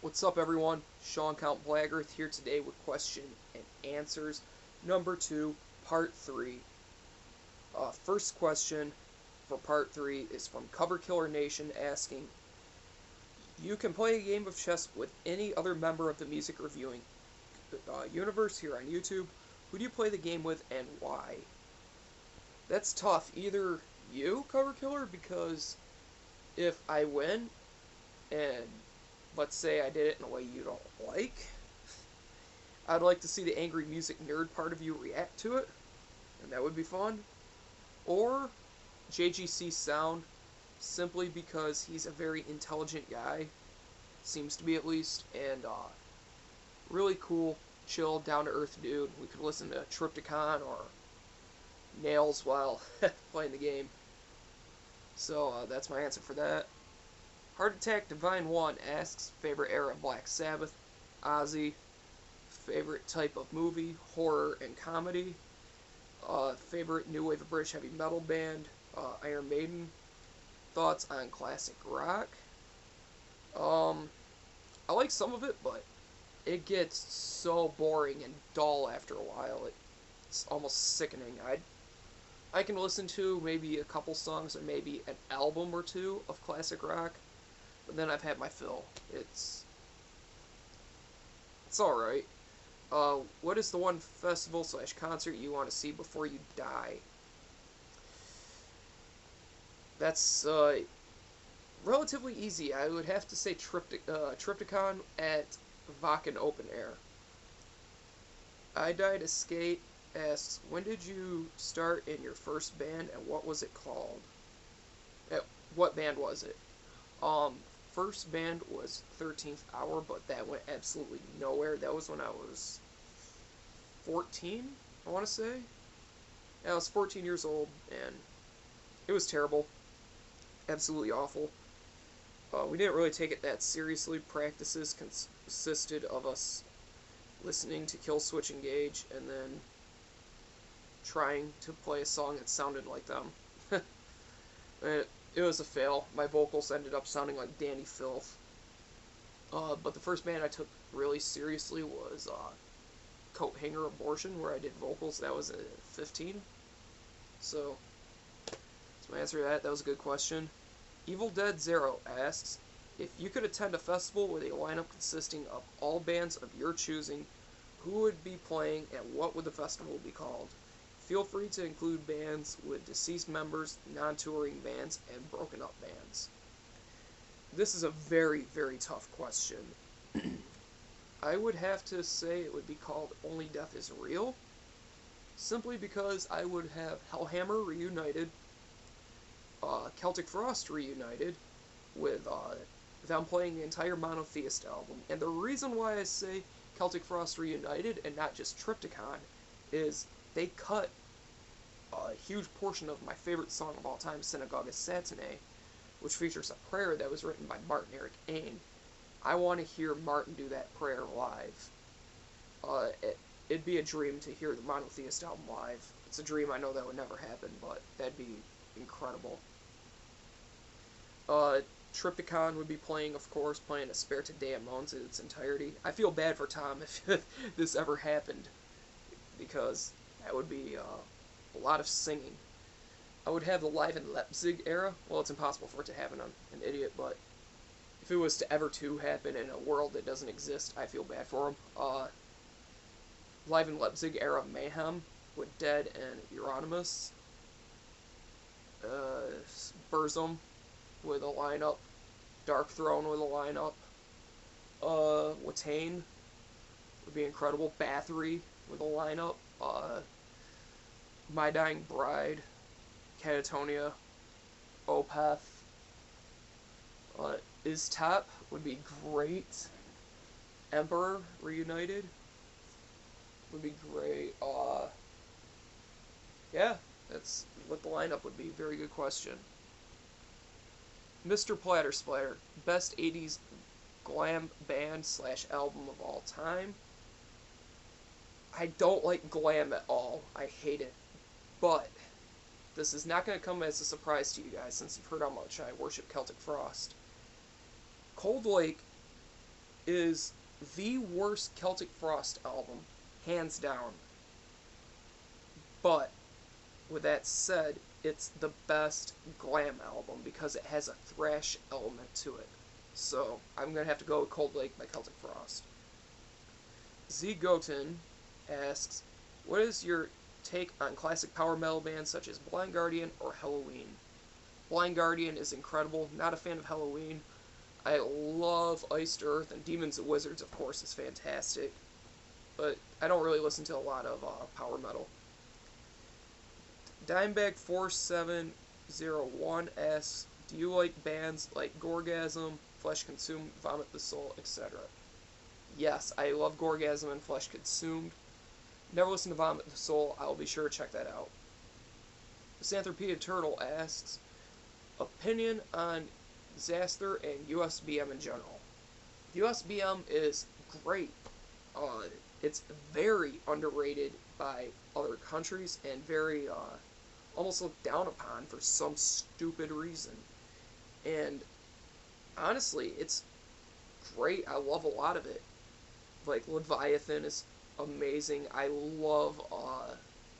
What's up, everyone? Sean CountBlagorath here today with question and answers number 2, part 3. First question for part 3 is from Cover Killer Nation asking, you can play a game of chess with any other member of the music reviewing universe here on YouTube. Who do you play the game with and why? That's tough. Either you, Cover Killer, because if I win and let's say I did it in a way you don't like, I'd like to see the angry music nerd part of you react to it, and that would be fun. Or JGC Sound, simply because he's a very intelligent guy, seems to be at least, and really cool, chill, down-to-earth dude. We could listen to Triptychon or Nails while playing the game. So that's my answer for that. Heart Attack Divine 1 asks, favorite era of Black Sabbath, Ozzy, favorite type of movie, horror and comedy, favorite new wave of British heavy metal band, Iron Maiden, thoughts on classic rock. I like some of it, but it gets so boring and dull after a while. It's almost sickening. I can listen to maybe a couple songs or maybe an album or two of classic rock, but then I've had my fill. It's alright. What is the one festival / concert you want to see before you die? That's relatively easy. I would have to say Triptychon at Wacken Open Air. I Died to Skate asks, when did you start in your first band and what was it called? What band was it? First band was 13th Hour, but that went absolutely nowhere. That was when I was 14, I want to say. Yeah, I was 14 years old, and it was terrible. Absolutely awful. We didn't really take it that seriously. Practices consisted of us listening to Kill Switch Engage and then trying to play a song that sounded like them. It was a fail. My vocals ended up sounding like Danny Filth. But the first band I took really seriously was Coat Hanger Abortion, where I did vocals. That was at 15. So, that's my answer to that. That was a good question. Evil Dead Zero asks, if you could attend a festival with a lineup consisting of all bands of your choosing, who would be playing and what would the festival be called? Feel free to include bands with deceased members, non-touring bands, and broken up bands. This is a very, very tough question. I would have to say it would be called Only Death is Real, simply because I would have Hellhammer reunited, Celtic Frost reunited, with them playing the entire Monotheist album. And the reason why I say Celtic Frost reunited and not just Triptychon is they cut a huge portion of my favorite song of all time, Synagogue Satanae, which features a prayer that was written by Martin Eric Ain. I want to hear Martin do that prayer live. It'd be a dream to hear the Monotheist album live. It's a dream, I know that would never happen, but that'd be incredible. Triptychon would be playing, of course, playing Asperta Daemons in its entirety. I feel bad for Tom if this ever happened, because that would be a lot of singing. I would have the Live in Leipzig era. Well, it's impossible for it to happen. I'm an idiot, but if it was to ever to happen in a world that doesn't exist, I feel bad for him. Live in Leipzig era Mayhem with Dead and Euronymous. Burzum with a lineup. Dark Throne with a lineup. Watain would be incredible. Bathory with a lineup. My Dying Bride, Catatonia, Opeth. Iztap would be great. Emperor reunited would be great. Yeah, that's what the lineup would be. Very good question. Mr. Platter Splatter, best 80s glam band / album of all time. I don't like glam at all. I hate it. But this is not going to come as a surprise to you guys, since you've heard how much I worship Celtic Frost. Cold Lake is the worst Celtic Frost album, hands down. But, with that said, it's the best glam album because it has a thrash element to it. So, I'm going to have to go with Cold Lake by Celtic Frost. Z Goten asks, what is your take on classic power metal bands such as Blind Guardian or Helloween? Blind Guardian is incredible, not a fan of Helloween. I love Iced Earth, and Demons and Wizards, of course, is fantastic. But I don't really listen to a lot of power metal. Dimebag4701 asks, do you like bands like Gorgasm, Flesh Consumed, Vomit the Soul, etc.? Yes, I love Gorgasm and Flesh Consumed. Never listened to Vomit the Soul. I'll be sure to check that out. Xanthropia Turtle asks, opinion on Disaster and USBM in general. USBM is great. It's very underrated by other countries and very almost looked down upon for some stupid reason. And honestly, it's great. I love a lot of it. Like Leviathan is amazing. I love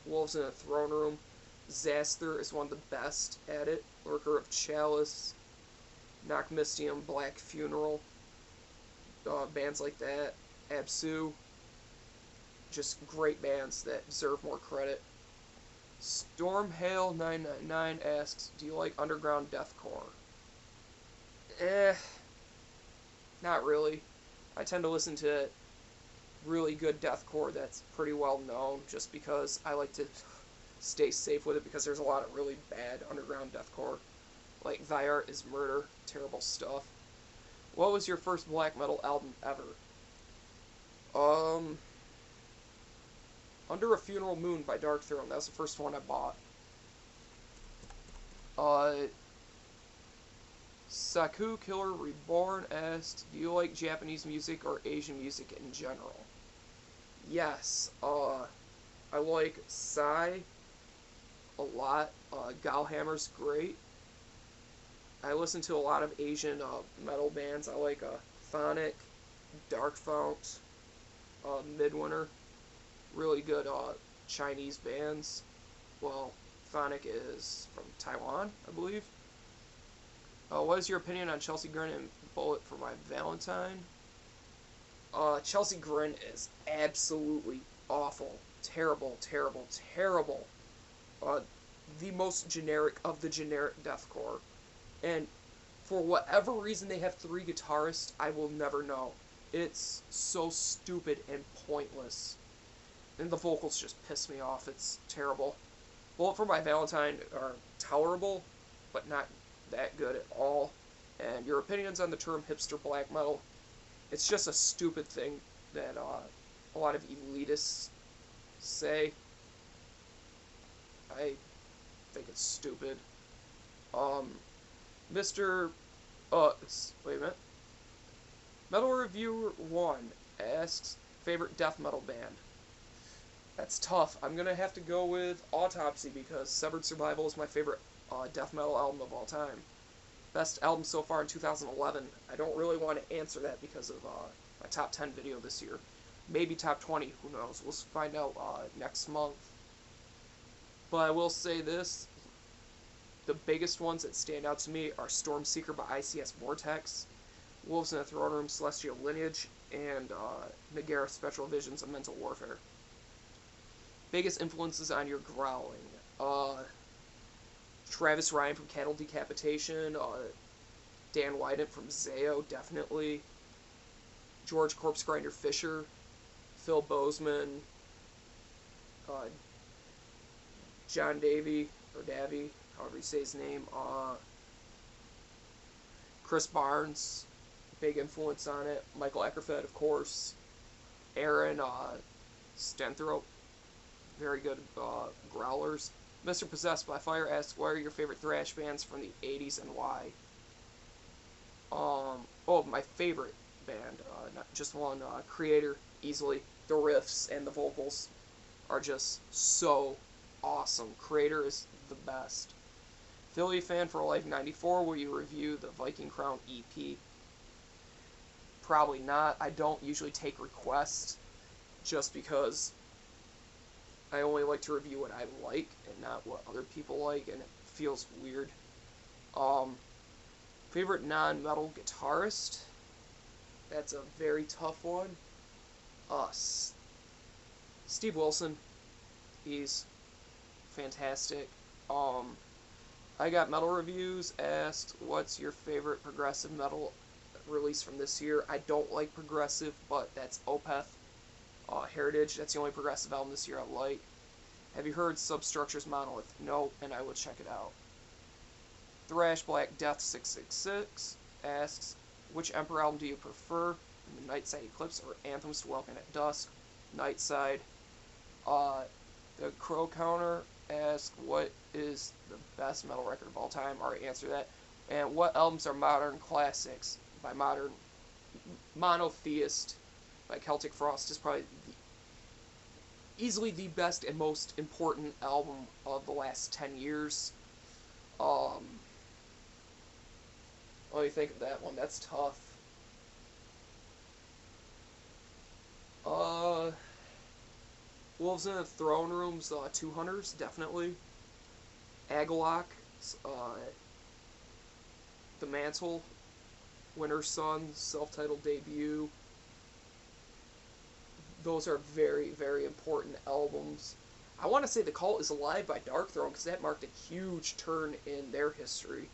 Wolves in a Throne Room. Disaster is one of the best at it. Lurker of Chalice, Knockmistium, Black Funeral, bands like that. Absu, just great bands that deserve more credit. Stormhail999 asks, do you like underground deathcore? Not really. I tend to listen to really good deathcore that's pretty well known, just because I like to stay safe with it, because there's a lot of really bad underground deathcore. Like Thy Art is Murder, terrible stuff. What was your first black metal album ever? Under a Funeral Moon by Dark Throne. That was the first one I bought. Saku Killer Reborn asks, do you like Japanese music or Asian music in general? Yes. I like Psy a lot. Gallhammer's great. I listen to a lot of Asian metal bands. I like Phonic, Darkfount, Midwinter. Really good Chinese bands. Well, Phonic is from Taiwan, I believe. What is your opinion on Chelsea Grin and Bullet for My Valentine? Chelsea Grin is absolutely awful. Terrible, terrible, terrible. The most generic of the generic deathcore. And for whatever reason they have 3 guitarists, I will never know. It's so stupid and pointless. And the vocals just piss me off. It's terrible. Bullet for My Valentine are tolerable, but not that good at all. And your opinions on the term hipster black metal, it's just a stupid thing that a lot of elitists say. I think it's stupid. Wait a minute. Metal Reviewer 1 asks, favorite death metal band? That's tough. I'm gonna have to go with Autopsy, because Severed Survival is my favorite death metal album of all time. Best album so far in 2011. I don't really want to answer that because of my top 10 video this year. Maybe top 20, who knows. We'll find out next month. But I will say this. The biggest ones that stand out to me are Stormseeker by ICS Vortex, Wolves in the Throne Room, Celestial Lineage, and Megaera's Spectral Visions of Mental Warfare. Biggest influences on your growling. Travis Ryan from Cattle Decapitation, Dan Wydant from Zayo, definitely. George Corpsegrinder Fisher, Phil Bozeman, John Davy, or Davy, however you say his name, Chris Barnes, big influence on it, Michael Eckerfeld, of course, Aaron Stenthrope, very good growlers. Mr. Possessed by Fire asks, what are your favorite thrash bands from the 80s and why? My favorite band, not just one, Creator, easily. The riffs and the vocals are just so awesome. Creator is the best. Philly Fan for Life 94, will you review the Viking Crown EP? probably not. I don't usually take requests just because I only like to review what I like and not what other people like, and it feels weird. Favorite non-metal guitarist? That's a very tough one. Steve Wilson. He's fantastic. I got Metal Reviews asked, what's your favorite progressive metal release from this year? I don't like progressive, but that's Opeth. Heritage, that's the only progressive album this year I like. Have you heard Substructure's Monolith? No, and I would check it out. Thrash Black Death 666 asks, which Emperor album do you prefer? The Nightside Eclipse or Anthems to Welcome at Dusk? Nightside. The Crow Counter asks, what is the best metal record of all time? I already answered that. And what albums are modern classics? By modern, Monotheist by Celtic Frost is probably easily the best and most important album of the last 10 years. What do you think of that one? That's tough. Wolves in the Throne Room's Two Hunters, definitely. Agalok, The Mantle, Winter Sun, self-titled debut. Those are very, very important albums. I want to say The Cult is Alive by Darkthrone, because that marked a huge turn in their history.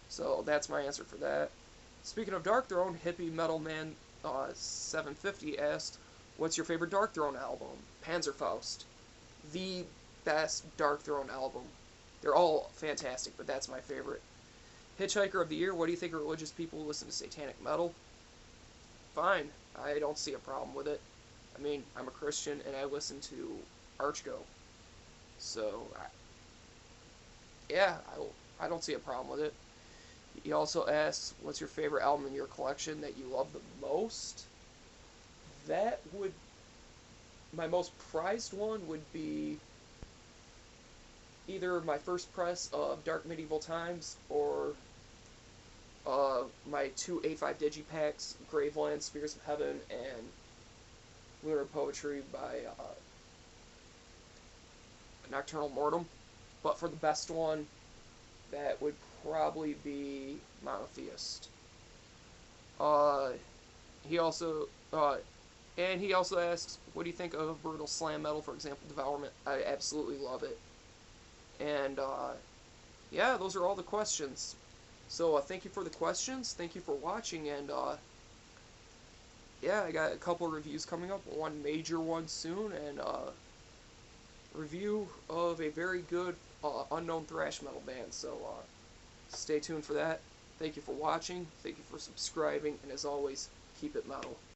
So that's my answer for that. Speaking of Darkthrone, Hippie Metal Man 750 asked, what's your favorite Darkthrone album? Panzerfaust. The best Darkthrone album. They're all fantastic, but that's my favorite. Hitchhiker of the Year, what do you think of religious people who listen to satanic metal? Fine. I don't see a problem with it. I mean, I'm a Christian, and I listen to Archgo. So, yeah, I don't see a problem with it. He also asks, what's your favorite album in your collection that you love the most? That would... My most prized one would be either my first press of Dark Medieval Times or my two A5 digipacks, Graveland, Spheres of Heaven, and Lunar Poetry by Nocturnal Mortem. But for the best one, that would probably be Monotheist. He also asks, what do you think of brutal slam metal, for example, Devourment? I absolutely love it. And, yeah, those are all the questions. So, thank you for the questions, thank you for watching, and, yeah, I got a couple reviews coming up, one major one soon, and, review of a very good, unknown thrash metal band, so, stay tuned for that. Thank you for watching, thank you for subscribing, and as always, keep it metal.